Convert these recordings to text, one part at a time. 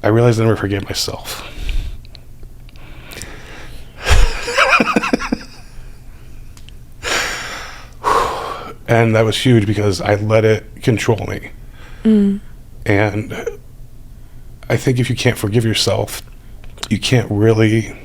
I realized I never forgave myself. And that was huge because I let it control me. And I think if you can't forgive yourself, you can't really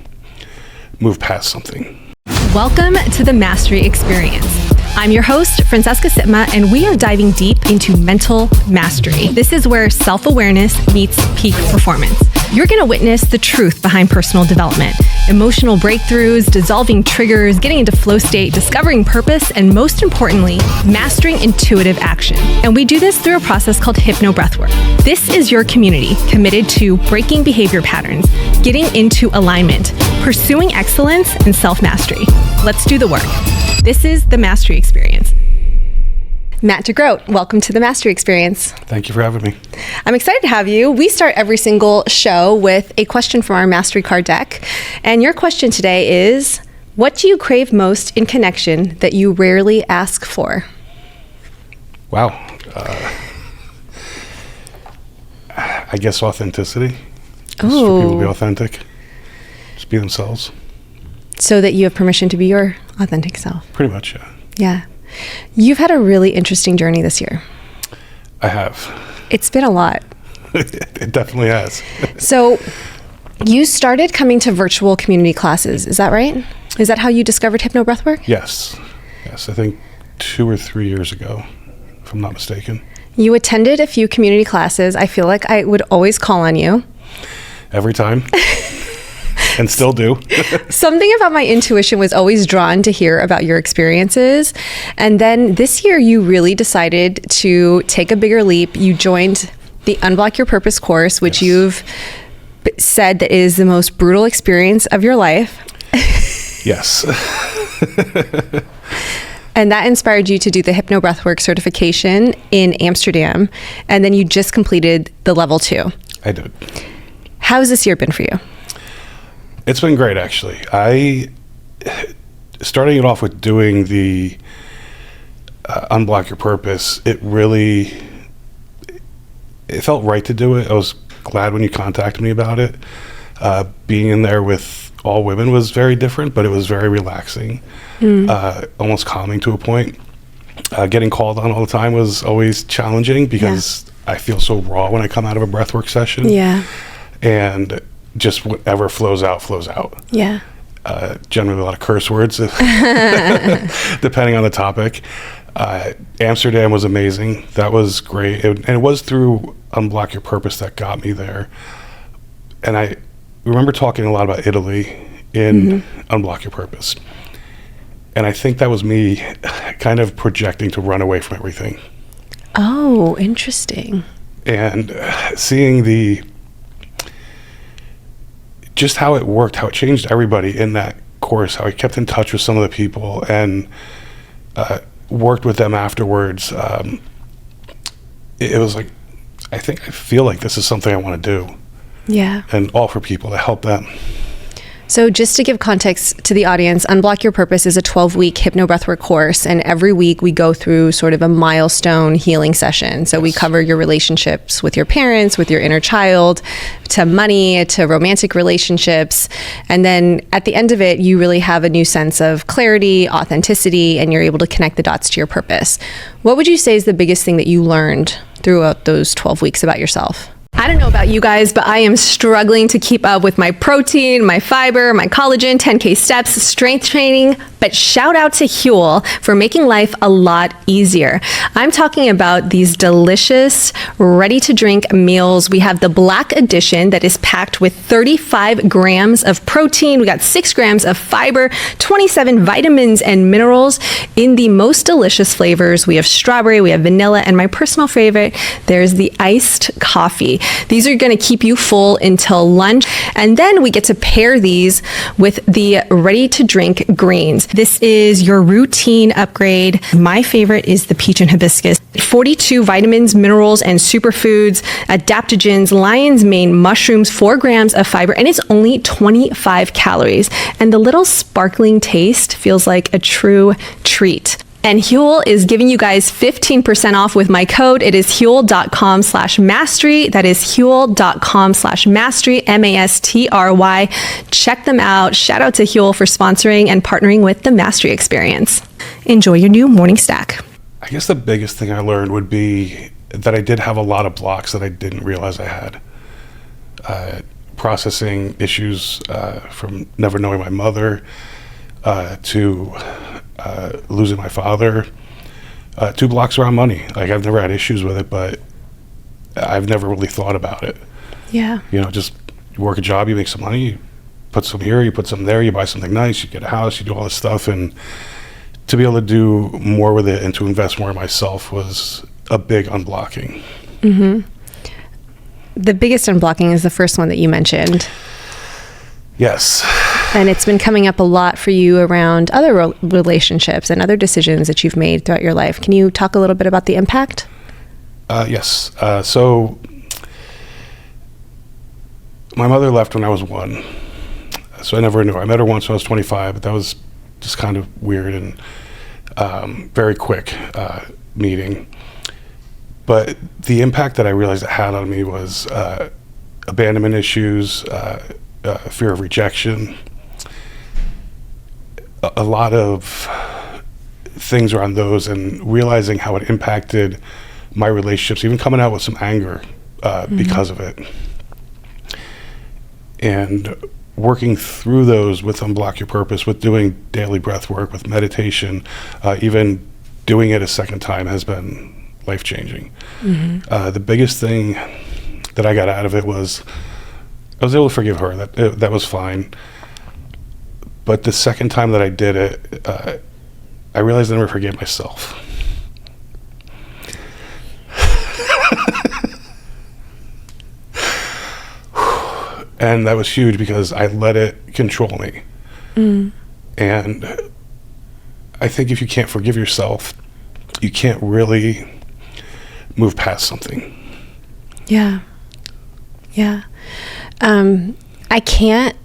move past something. Welcome to the Mastry Experience. I'm your host, Francesca Sipma, and we are diving deep into mental mastery. This is where self-awareness meets peak performance. You're going to witness the truth behind personal development, emotional breakthroughs, dissolving triggers, getting into flow state, discovering purpose, and most importantly, mastering intuitive action. And we do this through a process called HypnoBreathwork. This is your community committed to breaking behavior patterns, getting into alignment, pursuing excellence, and self-mastery. Let's do the work. This is the Mastry Experience. Matt DeGroat, welcome to the Mastry Experience. Thank you for having me. I'm excited to have you. We start every single show with a question from our Mastery card deck. And your question today is, what do you crave most in connection that you rarely ask for? Wow. I guess authenticity. Just for people to be authentic. Just be themselves. So that you have permission to be your authentic self. Pretty much, yeah. Yeah. You've had a really interesting journey this year. I have. It's been a lot. It definitely has. So you started coming to virtual community classes. Is that right? Is that how you discovered HypnoBreathwork? Yes. Yes, I think 2 or 3 years ago, if I'm not mistaken. You attended a few community classes. I feel like I would always call on you. Every time. And still do. Something about my intuition was always drawn to hear about your experiences. And then this year, you really decided to take a bigger leap. You joined the Unblock Your Purpose course, which you've said that is the most brutal experience of your life. Yes. And that inspired you to do the HypnoBreathwork certification in Amsterdam. And then you just completed the level 2. I did. How's this year been for you? It's been great, actually. Starting it off with doing the Unblock Your Purpose, it felt right to do it. I was glad when you contacted me about it. Being in there with all women was very different, but it was very relaxing, almost calming to a point. Getting called on all the time was always challenging because I feel so raw when I come out of a breathwork session. Yeah. And just whatever flows out. Yeah. Generally a lot of curse words, depending on the topic. Amsterdam was amazing. That was great. And it was through Unblock Your Purpose that got me there. And I remember talking a lot about Italy in Unblock Your Purpose. And I think that was me kind of projecting to run away from everything. Oh, interesting. And seeing just how it worked, how it changed everybody in that course, how I kept in touch with some of the people and worked with them afterwards. It was like, I feel like this is something I want to do. Yeah. And all for people to help them. So just to give context to the audience, Unblock Your Purpose is a 12-week HypnoBreathwork course. And every week we go through sort of a milestone healing session. So we cover your relationships with your parents, with your inner child, to money, to romantic relationships. And then at the end of it, you really have a new sense of clarity, authenticity, and you're able to connect the dots to your purpose. What would you say is the biggest thing that you learned throughout those 12 weeks about yourself? I don't know about you guys, but I am struggling to keep up with my protein, my fiber, my collagen, 10K steps, strength training, but shout out to Huel for making life a lot easier. I'm talking about these delicious, ready-to-drink meals. We have the Black Edition that is packed with 35 grams of protein. We got 6 grams of fiber, 27 vitamins and minerals in the most delicious flavors. We have strawberry, we have vanilla, and my personal favorite, there's the iced coffee. These are going to keep you full until lunch. And then we get to pair these with the ready-to-drink greens. This is your routine upgrade. My favorite is the peach and hibiscus. 42 vitamins, minerals, and superfoods, adaptogens, lion's mane, mushrooms, 4 grams of fiber, and it's only 25 calories. And the little sparkling taste feels like a true treat. And Huel is giving you guys 15% off with my code. It is huel.com/mastery. That is huel.com/mastery, MASTRY. Check them out. Shout out to Huel for sponsoring and partnering with the Mastry Experience. Enjoy your new morning stack. I guess the biggest thing I learned would be that I did have a lot of blocks that I didn't realize I had. Processing issues from never knowing my mother to losing my father. 2 blocks around money. Like, I've never had issues with it, but I've never really thought about it. Yeah. Just you work a job, you make some money, you put some here, you put some there, you buy something nice, you get a house, you do all this stuff, and to be able to do more with it and to invest more in myself was a big unblocking. Mm-hmm. The biggest unblocking is the first one that you mentioned. Yes. And it's been coming up a lot for you around other relationships and other decisions that you've made throughout your life. Can you talk a little bit about the impact? Yes. So my mother left when I was 1. So I never knew her. I met her once when I was 25, but that was just kind of weird and very quick meeting. But the impact that I realized it had on me was abandonment issues, fear of rejection, a lot of things around those, and realizing how it impacted my relationships, even coming out with some anger because of it. And working through those with Unblock Your Purpose, with doing daily breath work, with meditation, even doing it a second time has been life-changing. The biggest thing that I got out of it was I was able to forgive her. That was fine. But the second time that I did it, I realized I never forgave myself. And that was huge because I let it control me. And I think if you can't forgive yourself, you can't really move past something. Yeah. I can't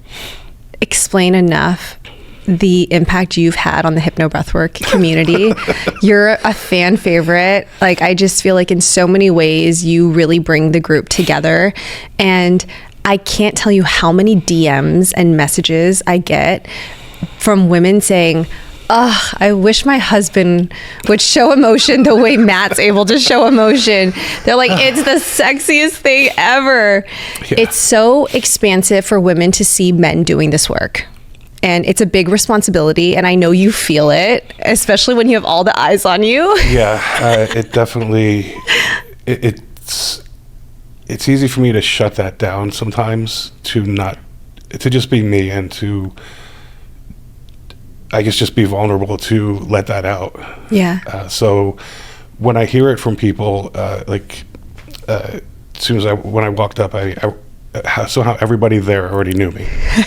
explain enough the impact you've had on the HypnoBreathwork community. You're a fan favorite. Like, I just feel like in so many ways you really bring the group together. And I can't tell you how many DMs and messages I get from women saying, "Oh, I wish my husband would show emotion the way Matt's able to show emotion." They're like, "It's the sexiest thing ever." Yeah. It's so expansive for women to see men doing this work. And it's a big responsibility. And I know you feel it, especially when you have all the eyes on you. Yeah, it definitely, it's easy for me to shut that down sometimes, to just be me and to, I guess, just be vulnerable to let that out. Yeah. So when I hear it from people, as soon as when I walked up, somehow everybody there already knew me.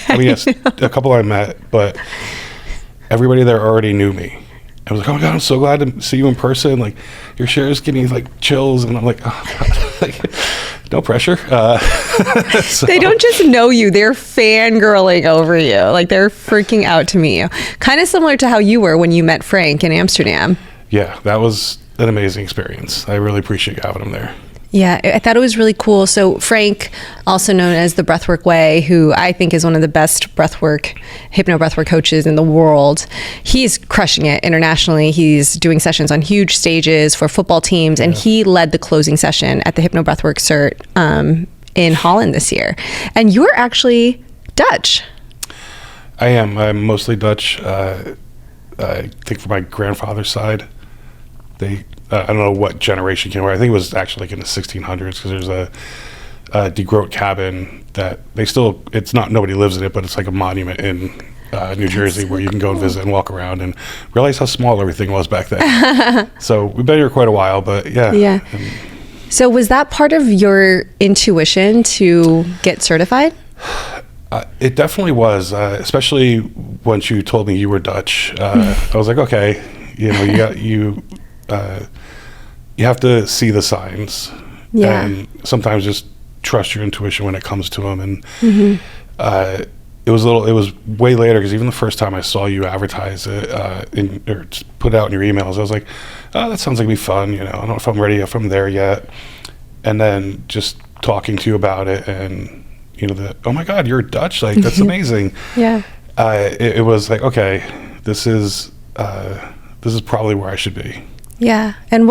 I mean, yes, a couple I met, but everybody there already knew me. I was like, "Oh my God, I'm so glad to see you in person. Like, your shares give me like chills." And I'm like, "Oh God," like, no pressure. So. They don't just know you, they're fangirling over you. Like, they're freaking out to meet you. Kind of similar to how you were when you met Frank in Amsterdam. Yeah, that was an amazing experience. I really appreciate having him there. Yeah, I thought it was really cool. So Frank, also known as the Breathwork Way, who I think is one of the best hypno-breathwork coaches in the world, he's crushing it internationally. He's doing sessions on huge stages for football teams, and he led the closing session at the HypnoBreathwork Cert in Holland this year. And you're actually Dutch. I am. I'm mostly Dutch. I think from my grandfather's side, I don't know what generation came over. I think it was actually like in the 1600s, because there's a DeGroat cabin that nobody lives in it, but it's like a monument in New Jersey where you can go and visit and walk around and realize how small everything was back then. So we've been here quite a while, but yeah. Yeah. So was that part of your intuition to get certified? It definitely was, especially once you told me you were Dutch. I was like, okay, you have to see the signs, and sometimes just trust your intuition when it comes to them. And it it was way later, because even the first time I saw you advertise it or just put it out in your emails, I was like, oh, that sounds like it'd be fun. I don't know if I'm ready, if I'm there yet. And then just talking to you about it, and oh my God, you're Dutch, like that's amazing. Yeah. It was like, okay, this is probably where I should be. Yeah. And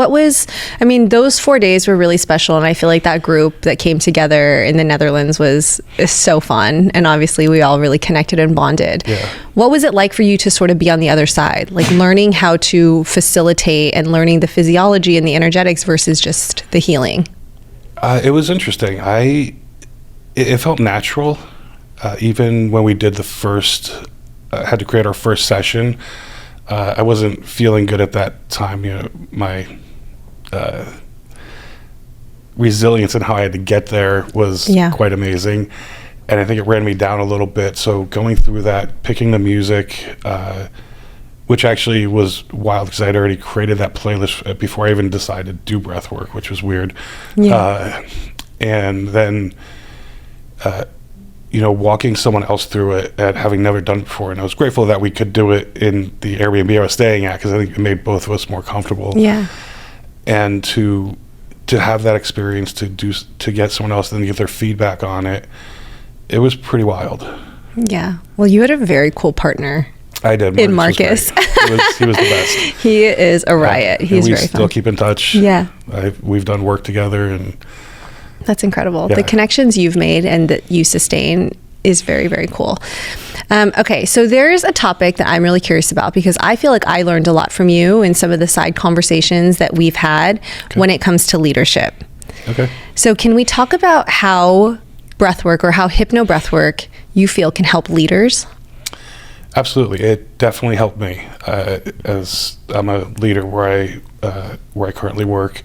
those 4 days were really special. And I feel like that group that came together in the Netherlands is so fun. And obviously we all really connected and bonded. Yeah. What was it like for you to sort of be on the other side, like learning how to facilitate and learning the physiology and the energetics versus just the healing? It was interesting. It felt natural. Even when we did had to create our first session, I wasn't feeling good at that time. My resilience and how I had to get there was quite amazing. And I think it ran me down a little bit. So going through that, picking the music, which actually was wild, because I'd already created that playlist before I even decided to do breath work, which was weird. Yeah. And then, walking someone else through it and having never done it before. And I was grateful that we could do it in the Airbnb I was staying at, because I think it made both of us more comfortable. Yeah. And to have that experience, to get someone else and then get their feedback on it, it was pretty wild. Yeah. Well, you had a very cool partner. I did. In Marcus. He was the best. He is a riot. He's very fun. We still keep in touch. Yeah. We've done work together, and that's incredible. Yeah. The connections you've made and that you sustain is very, very cool. Okay, so there's a topic that I'm really curious about, because I feel like I learned a lot from you in some of the side conversations that we've had when it comes to leadership. Okay. So can we talk about how breathwork, or how hypnobreathwork, you feel can help leaders? Absolutely. It definitely helped me, as I'm a leader where I currently work.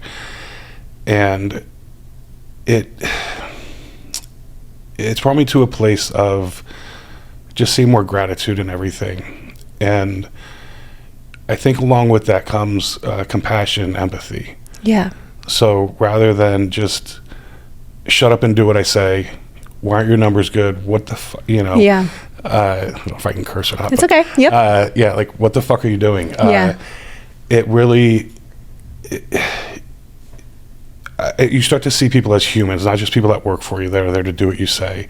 And it's brought me to a place of just seeing more gratitude in everything. And I think along with that comes compassion, empathy. Yeah. So rather than just shut up and do what I say, why aren't your numbers good? What the fuck, Yeah. I don't know if I can curse or not. It's okay. Yep. Yeah, like, what the fuck are you doing? Yeah. It really... you start to see people as humans, not just people that work for you. They're there to do what you say.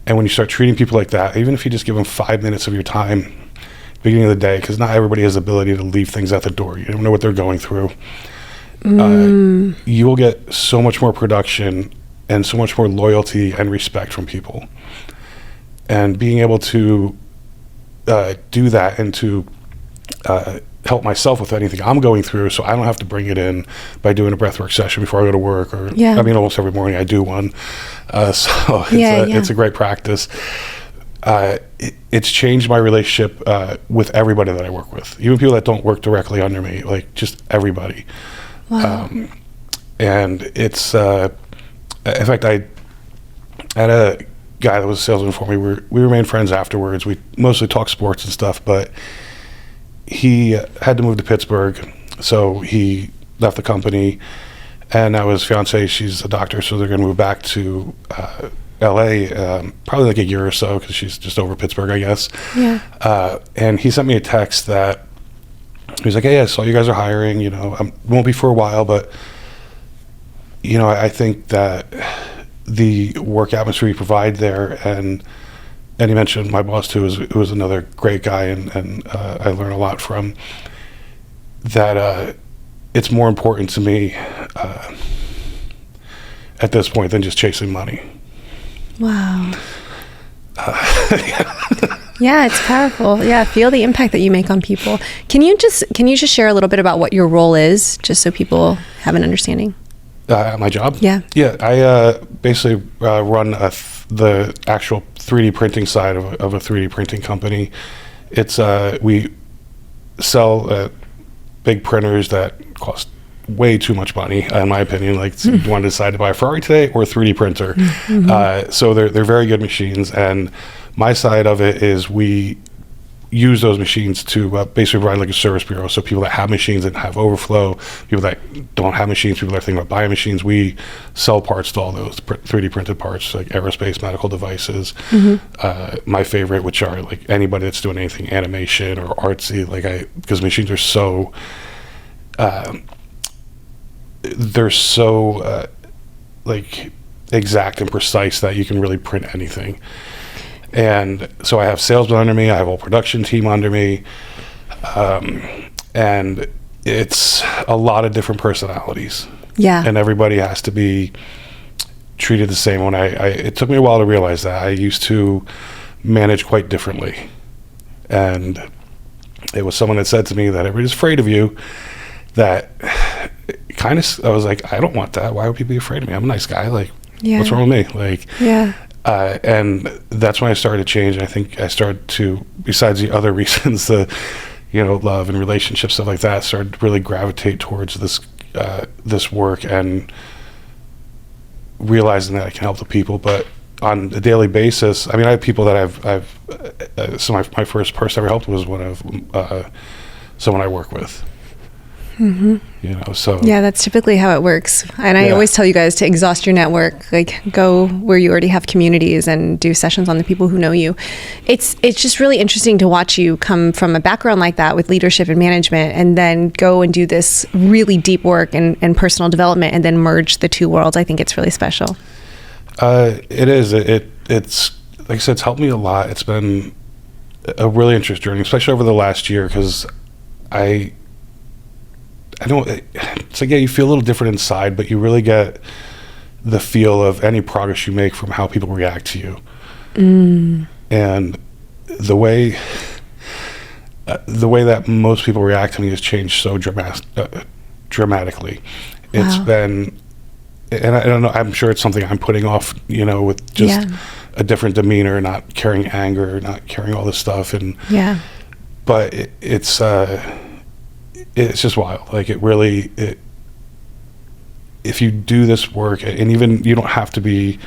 And when you start treating people like that, even if you just give them 5 minutes of your time at the beginning of the day, because not everybody has the ability to leave things at the door. You don't know what they're going through. You will get so much more production and so much more loyalty and respect from people. And being able to do that, and to help myself with anything I'm going through, so I don't have to bring it in by doing a breathwork session before I go to work, or almost every morning I do one. So it's a great practice. It's changed my relationship with everybody that I work with, even people that don't work directly under me, like just everybody. Wow. And it's in fact, I had a guy that was a salesman for me. We remained friends afterwards. We mostly talked sports and stuff, but he had to move to Pittsburgh, so he left the company. And now his fiance, she's a doctor, so they're going to move back to LA, probably like a year or so, because she's just over Pittsburgh, I guess. Yeah. And he sent me a text that he was like, "Hey, I saw you guys are hiring. Won't be for a while, but I think that the work atmosphere you provide there," and he mentioned my boss too, who was another great guy, and I learned a lot from that. It's more important to me at this point than just chasing money. Wow. Yeah, it's powerful. Yeah, feel the impact that you make on people. Can you just share a little bit about what your role is, just so people have an understanding? My job? Yeah. Yeah, I basically run the actual 3D printing side of a 3D printing company. It's we sell big printers that cost way too much money, in my opinion. Like, you want to decide to buy a Ferrari today or a 3D printer. Mm-hmm. So they're very good machines, and my side of it is we use those machines to basically provide like a service bureau. So people that have machines and have overflow, people that don't have machines, people that are thinking about buying machines, we sell parts to all those 3D printed parts, like aerospace, medical devices. My favorite, which are like anybody that's doing anything animation or artsy, because machines are so, they're so like exact and precise that you can really print anything. And so I have salesmen under me, I have a whole production team under me, and it's a lot of different personalities. Yeah. And everybody has to be treated the same. When it took me a while to realize that. I used to manage quite differently. And it was someone that said to me that everybody's afraid of you, that I was like, I don't want that. Why would people be afraid of me? I'm a nice guy. Like, what's wrong with me? Like, yeah. And that's when I started to change. And I think I started to, besides the other reasons, the, love and relationships, stuff like that, started to really gravitate towards this work and realizing that I can help the people. But on a daily basis, I mean, I have people that so my first person I ever helped was one of someone I work with. So yeah, that's typically how it works. And I always tell you guys to exhaust your network, like go where you already have communities and do sessions on the people who know you. It's just really interesting to watch you come from a background like that with leadership and management, and then go and do this really deep work and personal development, and then merge the two worlds. I think it's really special. It is. It's like I said, it's helped me a lot. It's been a really interesting journey, especially over the last year, because I don't, it's like, you feel a little different inside, but you really get the feel of any progress you make from how people react to you. And the way that most people react to me has changed so dramatically. It's been, and I don't know, I'm sure it's something I'm putting off, with just a different demeanor, not carrying anger, not carrying all this stuff. But it's just wild. Like, if you do this work, and even you don't have to be,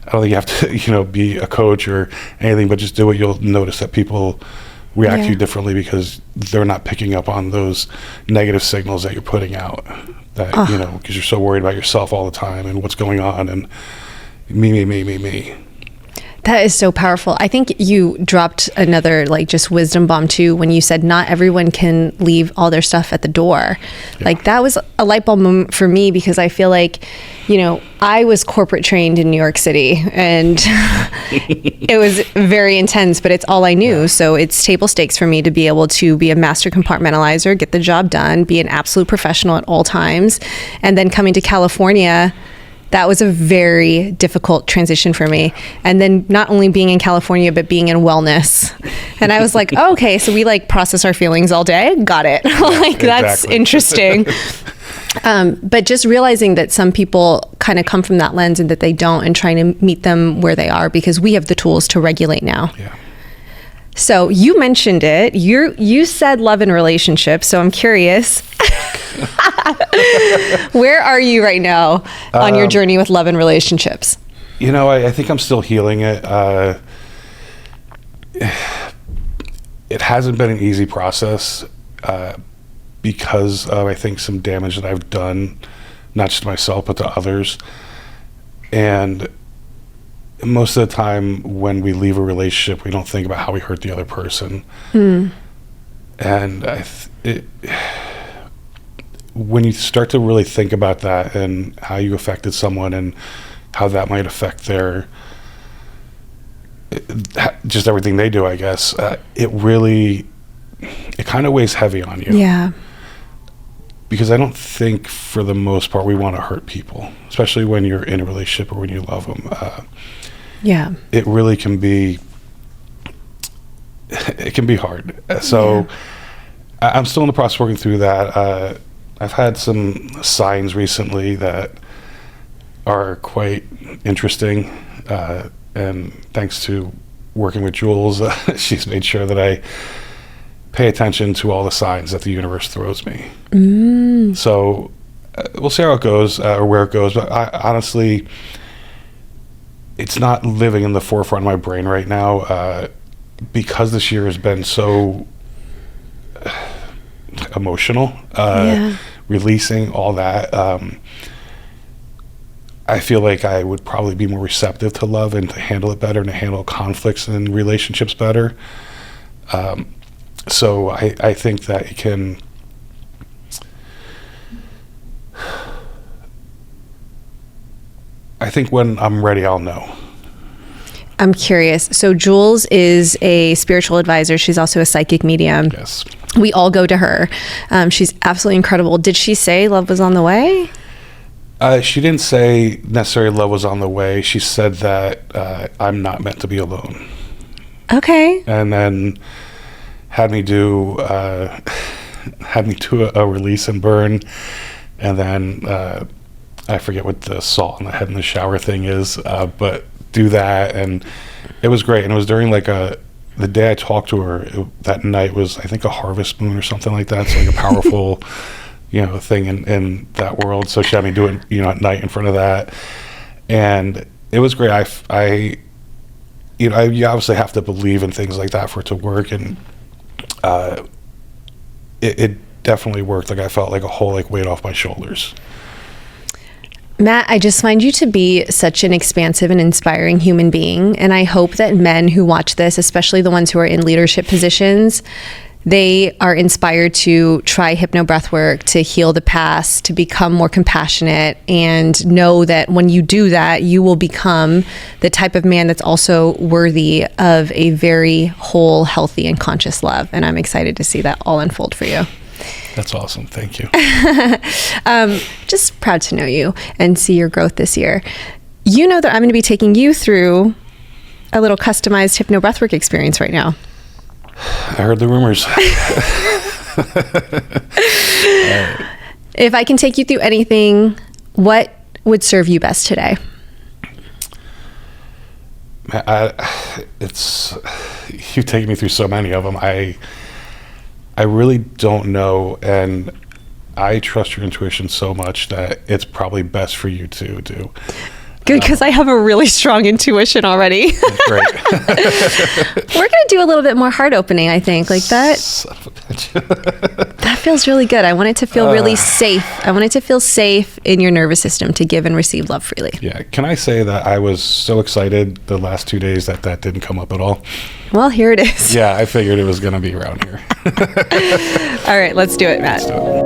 I don't think you have to, be a coach or anything, but just do it, you'll notice that people react to you differently, because they're not picking up on those negative signals that you're putting out, that, because you're so worried about yourself all the time and what's going on, and me. That is so powerful. I think you dropped another just wisdom bomb too when you said not everyone can leave all their stuff at the door. Like, that was a light bulb moment for me, because I feel like, I was corporate trained in New York City, and it was very intense, but it's all I knew. So it's table stakes for me to be able to be a master compartmentalizer, get the job done, be an absolute professional at all times. And then coming to California, that was a very difficult transition for me. And then not only being in California, but being in wellness. And I was like, oh, okay, so we process our feelings all day. Got it. That's interesting. But just realizing that some people kind of come from that lens and that they don't, and trying to meet them where they are, because we have the tools to regulate now. Yeah. So you mentioned it. You said love and relationships. So I'm curious. Where are you right now on your journey with love and relationships? I think I'm still healing it. It hasn't been an easy process because of, I think, some damage that I've done, not just to myself, but to others. And most of the time when we leave a relationship, we don't think about how we hurt the other person. And when you start to really think about that and how you affected someone and how that might affect just everything they do, I guess, it kind of weighs heavy on you. Yeah. Because I don't think, for the most part, we want to hurt people, especially when you're in a relationship or when you love them. It really can be, hard. So I'm still in the process of working through that. I've had some signs recently that are quite interesting. And thanks to working with Jules, she's made sure that I pay attention to all the signs that the universe throws me. So we'll see how it goes, or where it goes. But honestly, it's not living in the forefront of my brain right now. because this year has been so emotional, releasing all that, I feel like I would probably be more receptive to love and to handle it better and to handle conflicts and relationships better. So I think that it can, I think when I'm ready, I'll know. I'm curious. So Jules is a spiritual advisor. She's also a psychic medium. Yes. We all go to her. She's absolutely incredible. Did she say love was on the way? She didn't say necessarily love was on the way. She said that I'm not meant to be alone. Okay. And then had me do a release and burn, and then I forget what the salt on the head in the shower thing is, but do that, and it was great. And it was during like the day I talked to her, that night was, I think, a harvest moon or something like that. So like a powerful thing in that world. So she had me do it at night in front of that, and it was great. You obviously have to believe in things like that for it to work, and it definitely worked. Like I felt like a whole weight off my shoulders. Matt, I just find you to be such an expansive and inspiring human being. And I hope that men who watch this, especially the ones who are in leadership positions, they are inspired to try HypnoBreathwork, to heal the past, to become more compassionate, and know that when you do that, you will become the type of man that's also worthy of a very whole, healthy, and conscious love. And I'm excited to see that all unfold for you. That's awesome. Thank you. Just proud to know you and see your growth this year. You know that I'm going to be taking you through a little customized HypnoBreathwork experience right now. I heard the rumors. If I can take you through anything, what would serve you best today? You've taken me through so many of them. I really don't know, and I trust your intuition so much that it's probably best for you to do. Good, because I have a really strong intuition already. Great. We're going to do a little bit more heart opening, I think. Like that. Son of a bitch. That feels really good. I want it to feel really safe. I want it to feel safe in your nervous system to give and receive love freely. Yeah. Can I say that I was so excited the last 2 days that didn't come up at all? Well, here it is. Yeah, I figured it was going to be around here. All right, let's do it, Matt. Let's do it.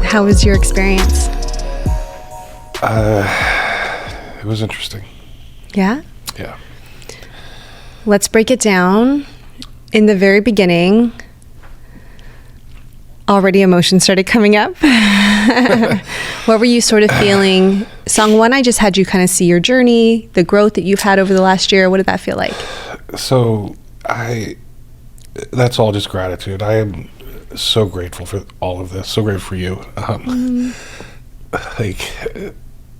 How was your experience? It was interesting. Yeah? Yeah. Let's break it down. In the very beginning, already emotions started coming up. What were you sort of feeling? Song 1, I just had you kind of see your journey, the growth that you've had over the last year. What did that feel like? So that's all just gratitude. I am so grateful for all of this. So grateful for you.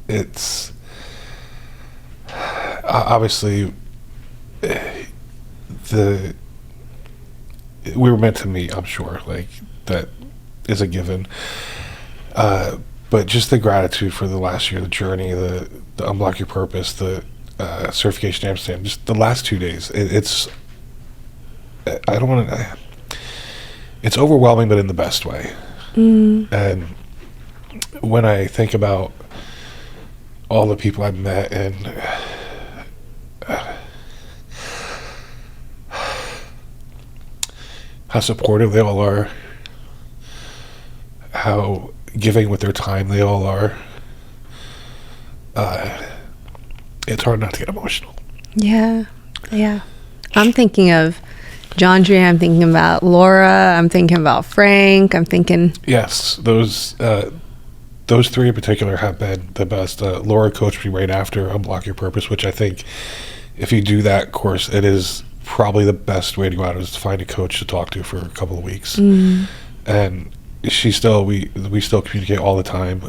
It's obviously we were meant to meet. I'm sure, that is a given. But just the gratitude for the last year, the journey, the Unblock Your Purpose, the certification in Amsterdam, just the last 2 days. I don't want to. It's overwhelming, but in the best way. And when I think about all the people I've met and how supportive they all are, how giving with their time they all are, it's hard not to get emotional. Yeah. I'm thinking of John Dre, I'm thinking about Laura, I'm thinking about Frank, I'm thinking... Yes, those three in particular have been the best. Laura coached me right after Unblock Your Purpose, which I think if you do that course, it is probably the best way to go out, is to find a coach to talk to for a couple of weeks. And we still communicate all the time.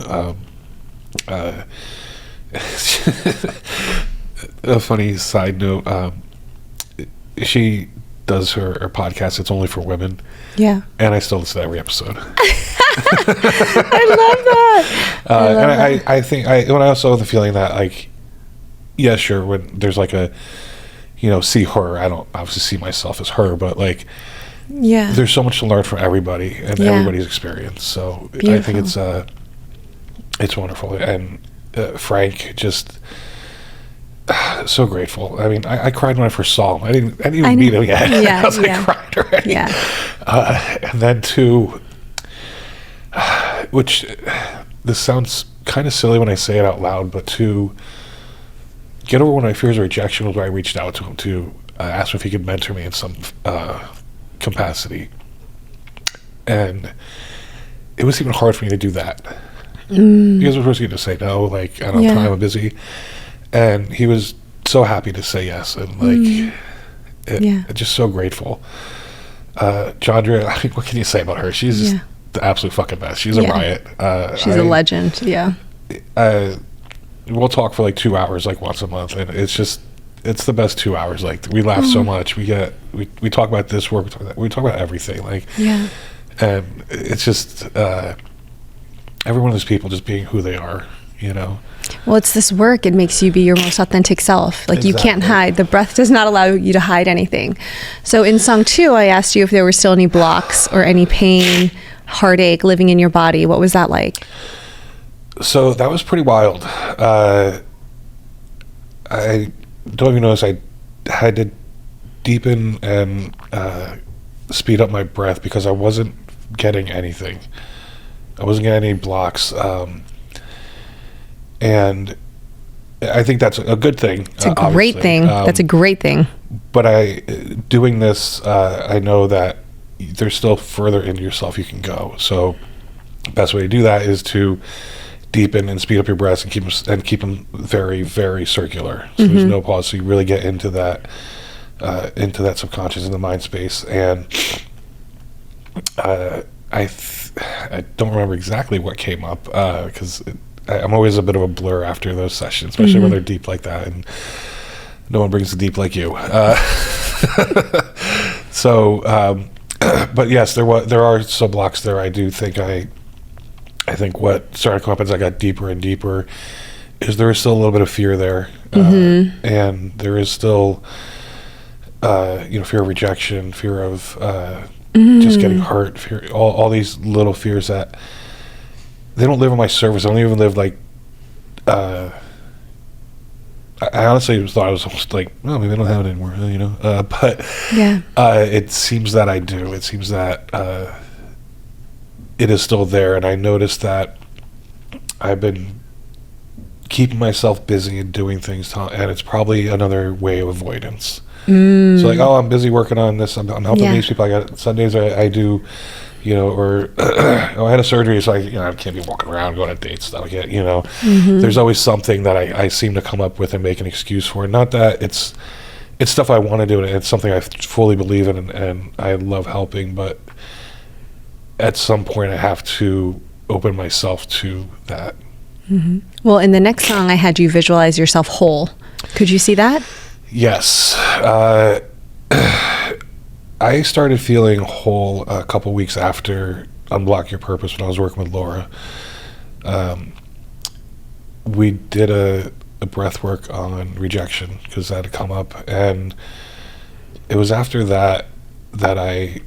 A funny side note, she does her podcast, It's Only for Women. Yeah. And I still listen to every episode. I love that. I think when I also have the feeling that, like, yeah, sure, when there's like a, see her, I don't obviously see myself as her, but like, yeah, there's so much to learn from everybody and everybody's experience. So beautiful. I think it's wonderful. And Frank, just so grateful. I mean, I cried when I first saw him. I didn't even meet him yet. Yeah, I was like, cried already. Yeah. And then too, which this sounds kind of silly when I say it out loud, but to get over one of my fears of rejection was where I reached out to him to ask him if he could mentor me in some capacity. And it was even hard for me to do that. Because I was going to say no, like, I don't have time, I'm busy. And he was so happy to say yes. And like, just so grateful. Chandra, I mean, what can you say about her? She's just the absolute fucking best. She's a riot. She's a legend. Yeah. We'll talk for like 2 hours, like once a month. And it's the best 2 hours. Like, we laugh so much. We talk about this work. We talk about everything. Like, and it's just, every one of those people just being who they are, Well, it's this work. It makes you be your most authentic self. Like, you can't hide. The breath does not allow you to hide anything. So in song 2, I asked you if there were still any blocks or any pain, heartache living in your body. What was that like? So that was pretty wild. I don't even notice I had to deepen and speed up my breath because I wasn't getting anything. I wasn't getting any blocks. And I think that's a good thing. It's a great thing. That's a great thing. But doing this, I know that there's still further into yourself you can go. So the best way to do that is to deepen and speed up your breaths and keep them very, very circular. So there's no pause. So you really get into that subconscious, in the mind space. And I don't remember exactly what came up because I'm always a bit of a blur after those sessions, especially when they're deep like that, and no one brings the deep like you. But yes, there are some blocks there. I do think I think what started to come up as I got deeper and deeper is there is still a little bit of fear there, and there is still fear of rejection, fear of just getting hurt, fear, all these little fears that they don't live on my surface. They don't even live like. I honestly thought I was almost like, well, maybe I don't have it anymore, But it seems that I do. It seems that it is still there, and I noticed that I've been keeping myself busy and doing things, and it's probably another way of avoidance. So like, oh, I'm busy working on this. I'm helping these people. I got Sundays. I do. Or I had a surgery, so I can't be walking around going on dates. Stuff like that. There's always something that I seem to come up with and make an excuse for. Not that it's stuff I want to do, and it's something I fully believe in, and I love helping. But at some point, I have to open myself to that. Well, in the next song, I had you visualize yourself whole. Could you see that? Yes. I started feeling whole a couple weeks after Unblock Your Purpose when I was working with Laura. We did a breath work on rejection because that had come up, and it was after that I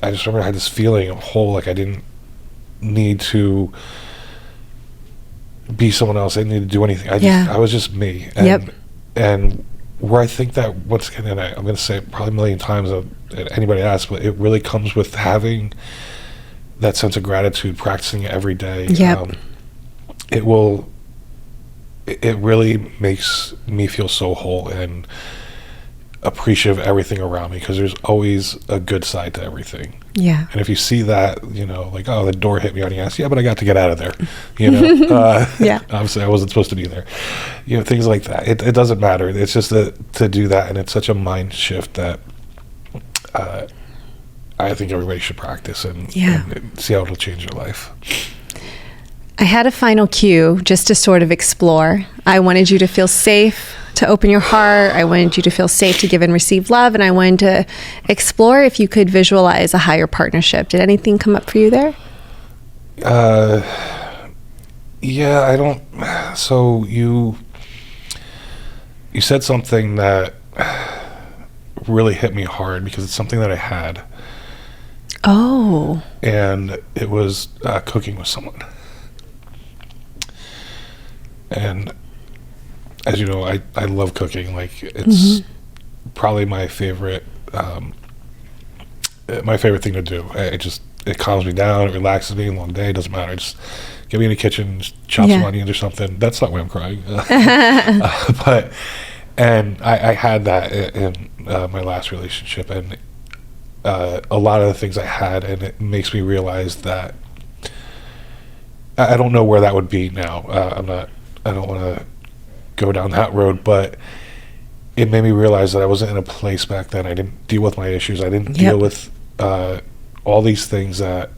just remember I had this feeling of whole, like I didn't need to be someone else. I didn't need to do anything. I was just me. And where I think that, once again, and I'm going to say it probably a million times, anybody asks, but it really comes with having that sense of gratitude, practicing it every day. It really makes me feel so whole and appreciative of everything around me, because there's always a good side to everything. Yeah. And if you see that, like, oh, the door hit me on the ass. Yeah, but I got to get out of there. Obviously I wasn't supposed to be there. Things like that. It doesn't matter. It's just to do that, and it's such a mind shift that I think everybody should practice and see how it'll change your life. I had a final cue just to sort of explore. I wanted you to feel safe to open your heart. I wanted you to feel safe to give and receive love. And I wanted to explore if you could visualize a higher partnership. Did anything come up for you there? Yeah, I don't. So you said something that really hit me hard because it's something that I had. Oh. And it was cooking with someone. And as you know, I love cooking. Like, it's probably my favorite thing to do. It calms me down, it relaxes me. Long day, doesn't matter. Just get me in the kitchen, just chop some onions or something. That's not why I'm crying. But I had that in my last relationship, and a lot of the things I had, and it makes me realize that I don't know where that would be now. I don't want to go down that road, but it made me realize that I wasn't in a place back then. I didn't deal with my issues. I didn't deal with all these things that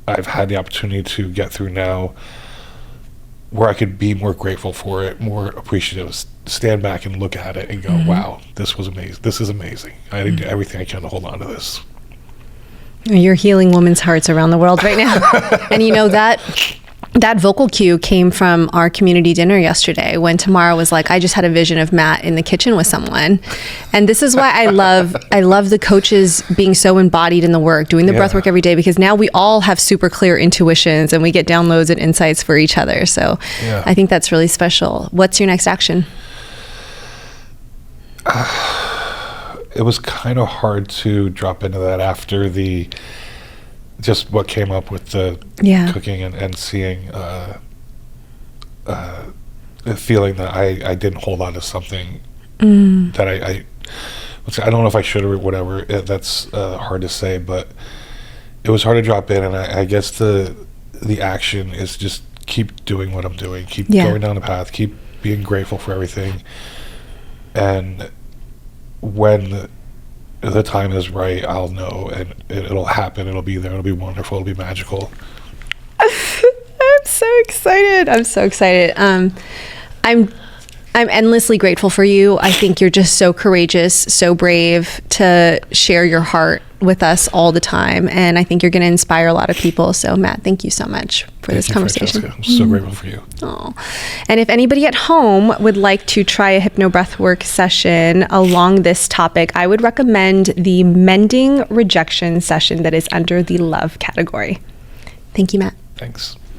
I've had the opportunity to get through now, where I could be more grateful for it, more appreciative, stand back and look at it and go, wow, this was amazing. This is amazing. I did everything I can to hold on to this. You're healing women's hearts around the world right now. And you know that vocal cue came from our community dinner yesterday when Tamara was like, I just had a vision of Matt in the kitchen with someone. And this is why I love the coaches being so embodied in the work, doing the breath work every day, because now we all have super clear intuitions and we get downloads and insights for each other. So I think that's really special. What's your next action? It was kind of hard to drop into that after just what came up with the cooking and seeing feeling that I didn't hold on to something that I don't know if I should or whatever. That's hard to say, but it was hard to drop in, and I guess the action is just keep doing what I'm doing, keep going down the path, keep being grateful for everything, and when the time is right, I'll know, and it'll happen. It'll be there. It'll be wonderful. It'll be magical. I'm so excited. I'm endlessly grateful for you. I think you're just so courageous, so brave to share your heart with us all the time. And I think you're going to inspire a lot of people. So Matt, thank you so much for this conversation. Francesca. I'm so grateful for you. Oh. And if anybody at home would like to try a HypnoBreathwork session along this topic, I would recommend the Mending Rejection session that is under the love category. Thank you, Matt. Thanks.